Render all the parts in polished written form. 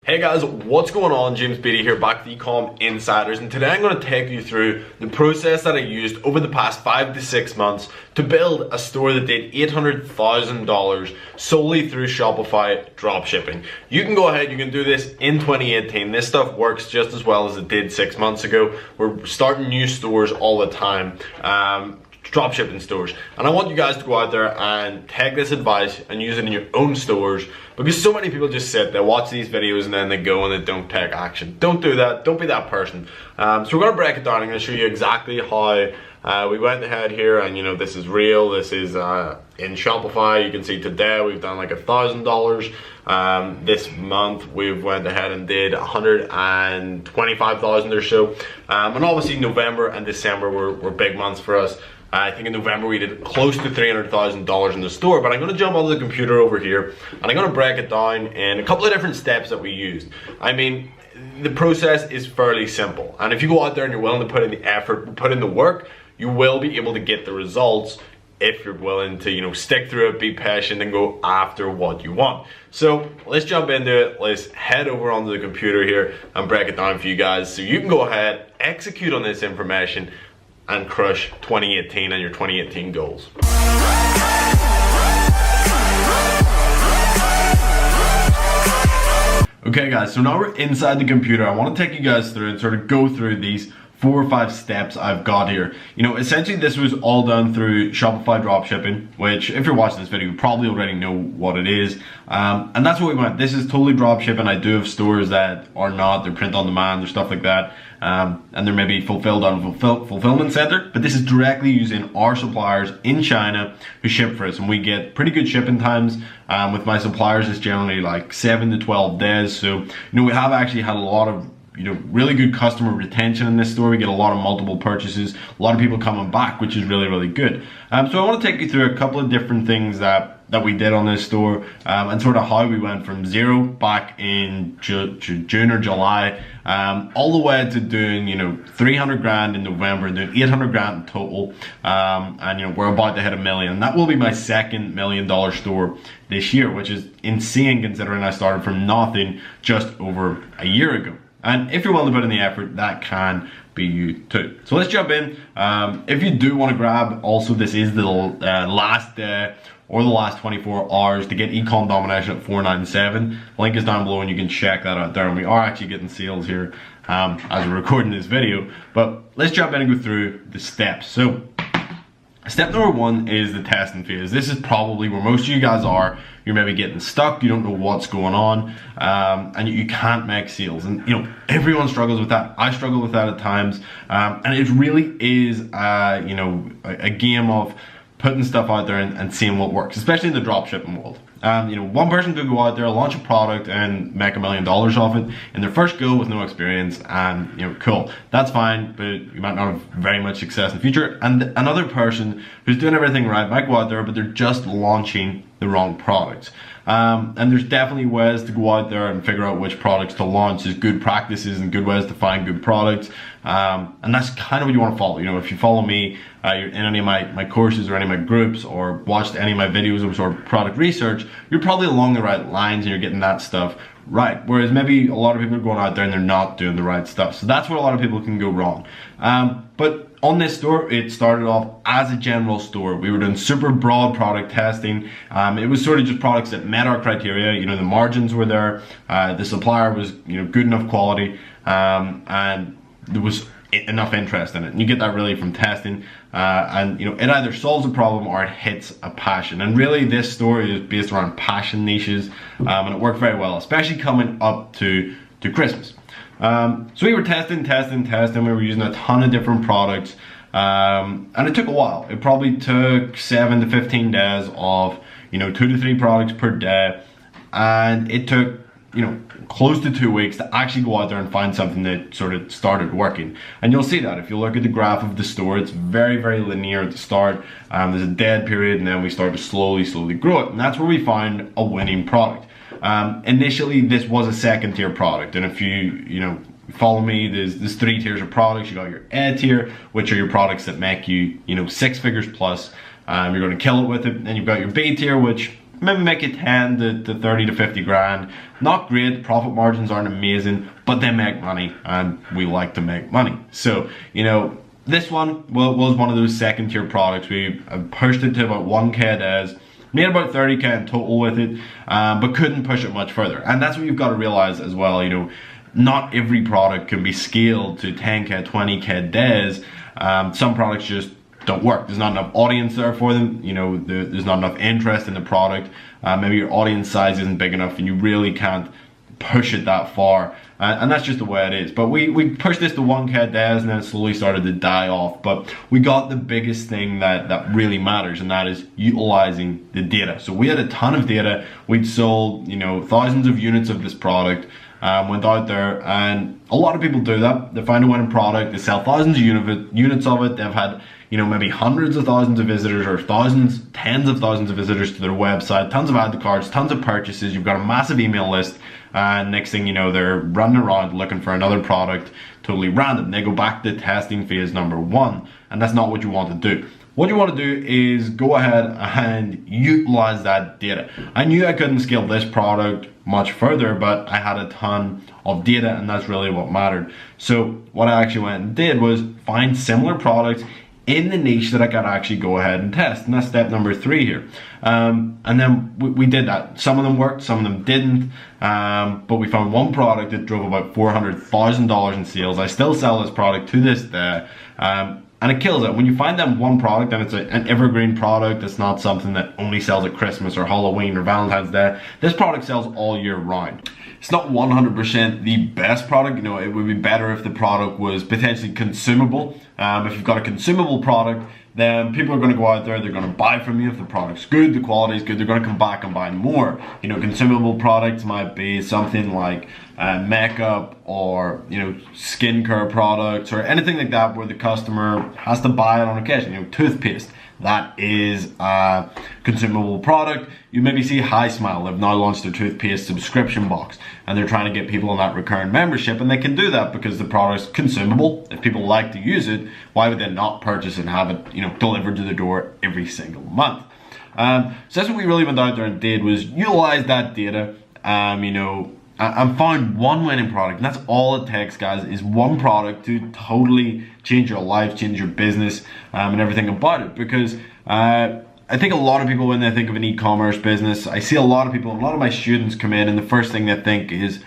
Hey guys, what's going on? James Beatty here, back with Ecom Insiders, and today I'm going to take you through the process that I used over the past 5 to 6 months to build a store that did $800,000 solely through Shopify dropshipping. You can go ahead, you can do this in 2018. This stuff works just as well as it did 6 months ago. We're starting new stores all the time. Dropshipping stores, and I want you guys to go out there and take this advice and use it in your own stores, because so many people just sit there, watch these videos, and then they go and they don't take action. Don't do that. Don't be that person. So we're going to break it down. I'm going to show you exactly how we went ahead here, and you know, this is real. This is in Shopify. You can see today we've done like $1,000. This month we've went ahead and did 125,000 or so, and obviously November and December were big months for us. I think in November we did close to $300,000 in the store, but I'm going to jump onto the computer over here and I'm going to break it down in a couple of different steps that we used. I mean, the process is fairly simple, and if you go out there and you're willing to put in the effort, put in the work, you will be able to get the results if you're willing to, you know, stick through it, be patient, and go after what you want. So let's jump into it. Let's head over onto the computer here and break it down for you guys so you can go ahead, execute on this information, and crush 2018 and your 2018 goals. Okay guys, so now we're inside the computer. I want to take you guys through and sort of go through these 4 or 5 steps I've got here. You know, essentially this was all done through Shopify dropshipping, which if you're watching this video, you probably already know what it is. And that's what we went. This is totally dropshipping. I do have stores that are not, they're print on demand or stuff like that. And they're maybe fulfilled on a fulfillment center, but this is directly using our suppliers in China who ship for us, and we get pretty good shipping times. With my suppliers, it's generally like 7 to 12 days. So, you know, we have actually had a lot of, you know, really good customer retention in this store. We get a lot of multiple purchases, a lot of people coming back, which is really, really good. So I want to take you through a couple of different things that we did on this store, and sort of how we went from zero back in June or July, all the way to doing, you know, 300 grand in November and doing 800 grand in total. And you know, we're about to hit $1 million. That will be my second $1 million store this year, which is insane considering I started from nothing just over a year ago. And if you're willing to put in the effort, that can be you too. So let's jump in. If you do want to grab, also this is the last day or the last 24 hours to get econ domination at 497. Link is down below and you can check that out there. And we are actually getting sales here as we're recording this video. But let's jump in and go through the steps. So step number 1 is the testing phase. This is probably where most of you guys are. You're maybe getting stuck, you don't know what's going on, and you can't make sales. And you know, everyone struggles with that. I struggle with that at times, and it really is you know, a game of putting stuff out there and seeing what works, especially in the dropshipping world. You know, one person could go out there, launch a product, and make $1 million off it in their first go with no experience, and you know, cool, that's fine, but you might not have very much success in the future. And another person who's doing everything right might go out there, but they're just launching the wrong products. And there's definitely ways to go out there and figure out which products to launch. There's good practices and good ways to find good products, and that's kind of what you want to follow. You know, if you follow me in any of my courses or any of my groups, or watched any of my videos of sort of product research, you're probably along the right lines and you're getting that stuff right. Whereas maybe a lot of people are going out there and they're not doing the right stuff. So that's where a lot of people can go wrong. But on this store, it started off as a general store. We were doing super broad product testing. It was sort of just products that met our criteria. You know, the margins were there, the supplier was, you know, good enough quality, and there was enough interest in it. And you get that really from testing, and you know, it either solves a problem or it hits a passion. And really, this store is based around passion niches, and it worked very well, especially coming up to Christmas. So we were testing, we were using a ton of different products, and it took a while. It probably took 7 to 15 days of, you know, 2 to 3 products per day, and it took, you know, close to 2 weeks to actually go out there and find something that sort of started working. And you'll see that if you look at the graph of the store, it's very, very linear at the start. There's a dead period, and then we start to slowly grow it, and that's where we find a winning product. Initially, this was a second tier product, and if you know, follow me, there's 3 tiers of products. You got your A tier, which are your products that make you, you know, 6 figures plus. You're going to kill it with it. Then you've got your B tier, which maybe make it 10 to 30 to 50 grand. Not great, profit margins aren't amazing, but they make money, and we like to make money. So, you know, this one was one of those second tier products. We pushed it to about 1K days, made about 30K in total with it, but couldn't push it much further. And that's what you've got to realize as well, you know, not every product can be scaled to 10K, 20K days. Some products just don't work. There's not enough audience there for them. You know, there's not enough interest in the product. Maybe your audience size isn't big enough and you really can't push it that far. And that's just the way it is. But we pushed this to 1K days and then it slowly started to die off. But we got the biggest thing that really matters, and that is utilizing the data. So we had a ton of data. We'd sold, you know, thousands of units of this product. Went out there, and a lot of people do that. They find a winning product, they sell thousands of units of it. They've had, you know, maybe hundreds of thousands of visitors, or thousands, tens of thousands of visitors to their website, tons of add to carts, tons of purchases. You've got a massive email list, and next thing you know, they're running around looking for another product, totally random. They go back to testing phase number 1, and that's not what you want to do. What you want to do is go ahead and utilize that data. I knew I couldn't scale this product much further, but I had a ton of data, and that's really what mattered. So what I actually went and did was find similar products in the niche that I could actually go ahead and test, and that's step number 3 here. And then we did that. Some of them worked, some of them didn't, but we found one product that drove about $400,000 in sales. I still sell this product to this day. And it kills it. When you find that one product and it's an evergreen product, it's not something that only sells at Christmas or Halloween or Valentine's Day. This product sells all year round. It's not 100% the best product. You know, it would be better if the product was potentially consumable. If you've got a consumable product, then people are going to go out there, they're going to buy from you. If the product's good, the quality is good, they're going to come back and buy more. You know, consumable products might be something like makeup, or, you know, skincare products, or anything like that where the customer has to buy it on occasion. You know, toothpaste, that is a consumable product. You maybe see Hi Smile, they've now launched their toothpaste subscription box, and they're trying to get people on that recurring membership, and they can do that because the product's consumable. If people like to use it, why would they not purchase and have it, you know, delivered to the door every single month? So that's what we really went out there and did, was utilize that data, you know, and found one winning product. And that's all it takes, guys, is one product to totally change your life, change your business, and everything about it. Because I think a lot of people, when they think of an e-commerce business, I see a lot of people, a lot of my students come in, and the first thing they think is,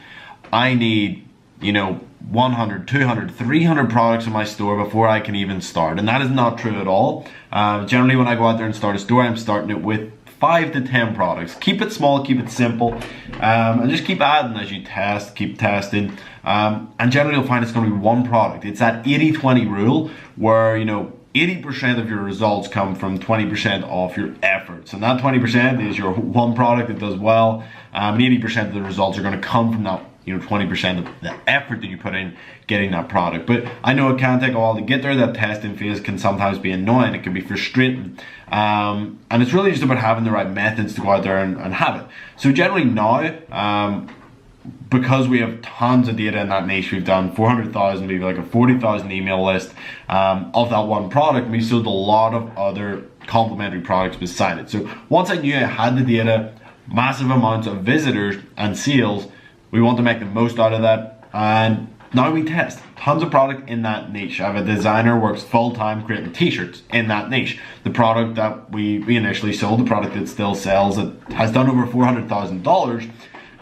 I need, you know, 100, 200, 300 products in my store before I can even start. And that is not true at all. Generally, when I go out there and start a store, I'm starting it with 5 to 10 products. Keep it small, keep it simple, and just keep adding as you test, keep testing. And generally you'll find it's going to be one product. It's that 80-20 rule where, you know, 80% of your results come from 20% of your efforts. And that 20% is your one product that does well, and 80% of the results are going to come from that, you know, 20% of the effort that you put in getting that product. But I know it can take a while to get there. That testing phase can sometimes be annoying, it can be frustrating, and it's really just about having the right methods to go out there and have it. So generally now, because we have tons of data in that niche, we've done 400,000, maybe like a 40,000 email list of that one product. We sold a lot of other complementary products beside it. So once I knew I had the data, massive amounts of visitors and sales, we want to make the most out of that, and now we test tons of product in that niche. I have a designer works full-time creating t-shirts in that niche. The product that we initially sold, the product that still sells, it has done over $400,000,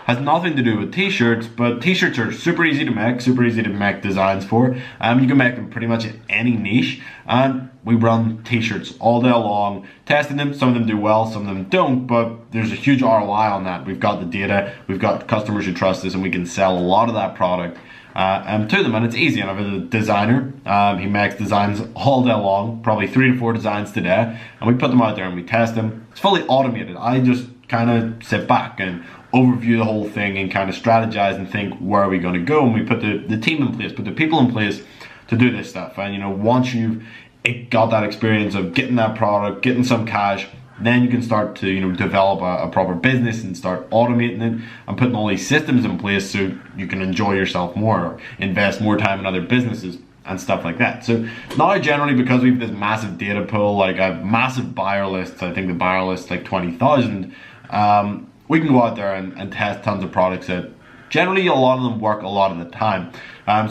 has nothing to do with t-shirts, but t-shirts are super easy to make designs for. You can make them pretty much in any niche, and we run t-shirts all day long, testing them. Some of them do well, some of them don't, but there's a huge ROI on that. We've got the data, we've got customers who trust us, and we can sell a lot of that product to them, and it's easy. And I have a designer, he makes designs all day long, probably 3 to 4 designs today, and we put them out there and we test them. It's fully automated. I just kind of sit back and overview the whole thing and kind of strategize and think, where are we going to go? And we put the team in place, put the people in place to do this stuff. And, you know, once you've got that experience of getting that product, getting some cash, then you can start to, you know, develop a proper business and start automating it and putting all these systems in place so you can enjoy yourself more, or invest more time in other businesses and stuff like that. So now generally, because we have this massive data pool, like I have massive buyer lists, I think the buyer list is like 20,000, we can go out there and test tons of products that generally a lot of them work a lot of the time.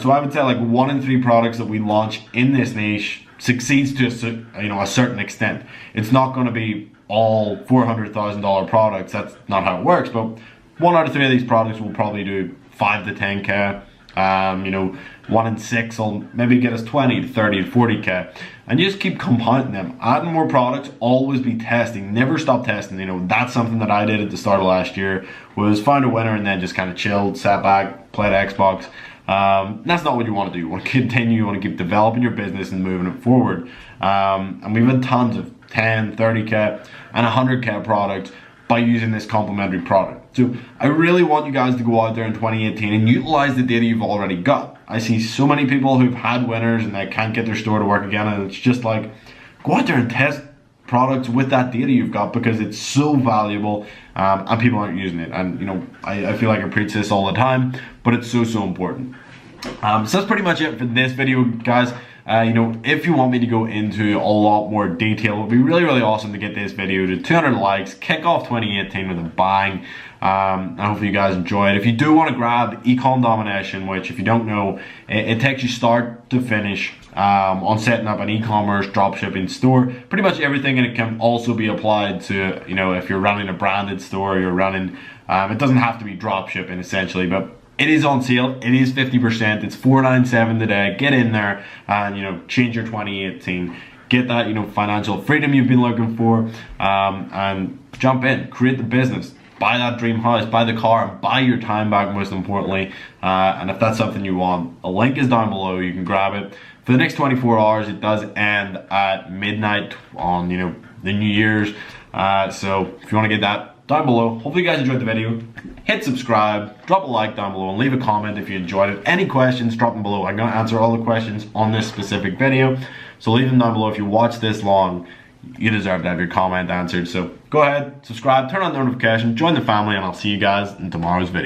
So I would say like 1 in 3 products that we launch in this niche succeeds to a certain extent. It's not going to be all $400,000 products. That's not how it works. But 1 out of 3 of these products will probably do 5 to 10K. 1 in 6 will maybe get us 20 to 30 to 40K, and you just keep compounding them, adding more products, always be testing, never stop testing. That's something that I did at the start of last year, was find a winner and then just kind of chilled, sat back, played Xbox. That's not what you want to do. You want to continue, you want to keep developing your business and moving it forward. And we've had tons of 10, 30K and 100K products by using this complementary product. So I really want you guys to go out there in 2018 and utilize the data you've already got. I see so many people who've had winners and they can't get their store to work again, and it's just like, go out there and test products with that data you've got, because it's so valuable, and people aren't using it. And I feel like I preach this all the time, but it's so important. So that's pretty much it for this video, guys. If you want me to go into a lot more detail, it would be really awesome to get this video to 200 likes, kick off 2018 with a bang. And hopefully you guys enjoy it. If you do want to grab Ecom Domination, which if you don't know, it takes you start to finish on setting up an e-commerce dropshipping store, pretty much everything, and it can also be applied to, if you're running a branded store, you're running, it doesn't have to be dropshipping essentially, but it is on sale. It is 50%. It's $497 today. Get in there and change your 2018. Get that financial freedom you've been looking for, and jump in, create the business, buy that dream house, buy the car, and buy your time back, most importantly. And if that's something you want, a link is down below. You can grab it. For the next 24 hours, it does end at midnight on the New Year's. So if you want to get that, down below. Hopefully you guys enjoyed the video. Hit subscribe, drop a like down below, and leave a comment if you enjoyed it. Any questions, drop them below. I'm going to answer all the questions on this specific video, so leave them down below. If you watch this long, you deserve to have your comment answered. So go ahead, subscribe, turn on the notification, join the family, and I'll see you guys in tomorrow's video.